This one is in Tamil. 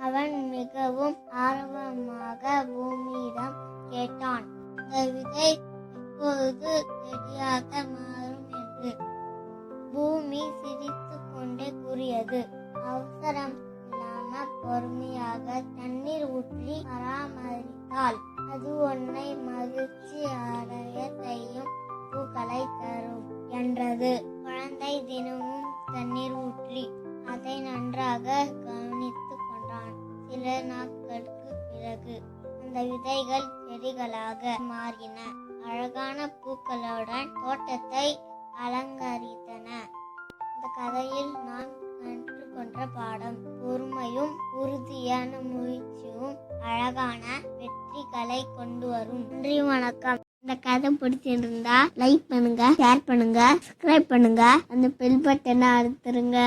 அவன் மிகவும் ஆர்வமாக பூமியிடம் கேட்டான், இந்த விதை எப்பொழுது செடியாக மாறும் என்று. பூமி சிரித்து கொண்டே கூறியது, அவசரம் இல்லாம பொறுமையாக தண்ணீர் ஊற்றி பராமரித்தால் அது உன்னை மகிழ்ச்சி அடைய செய்யும் பூக்களை தரும் என்றது. குழந்தை தினமும் தண்ணீர் ஊற்றி அதை நன்றாக கவனித்துக் கொண்டான். சில நாட்களுக்கு பிறகு அந்த விதைகள் செடிகளாக மாறின. அழகான பூக்களுடன் தோட்டத்தை அலங்கரித்தன. இந்த கதையில் நான் கற்றுக்கொண்ட பாடம், பொறுமையும் உறுதியான முயற்சியும் அழகான வெற்றிகளை கொண்டு வரும். நன்றி, வணக்கம். இந்த கதை பிடிச்சிருந்தா லைக் பண்ணுங்க, ஷேர் பண்ணுங்க, சப்ஸ்கிரைப் பண்ணுங்க, அந்த பெல் பட்டனை அழுத்துருங்க.